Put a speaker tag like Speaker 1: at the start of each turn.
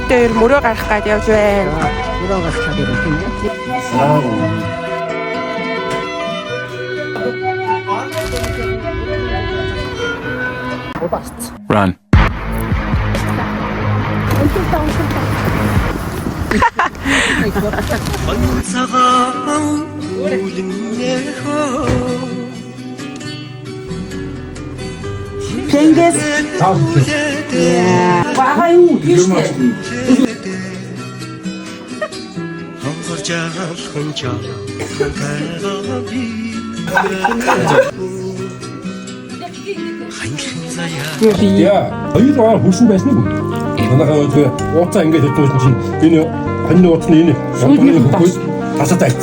Speaker 1: Тэр мөрөө гарах гээд явж байна.
Speaker 2: Мөрөө гарах гээд явж байна.
Speaker 3: Run.
Speaker 1: Тэнгээс бага юу гэж
Speaker 4: Яа, хоёулаа хөрсөн байсан уу? Манайхаа өдгөө ууцаа ингэж хөдөлсөн чинь энэ хоньны ууц нь энэ. Тасаа тайц.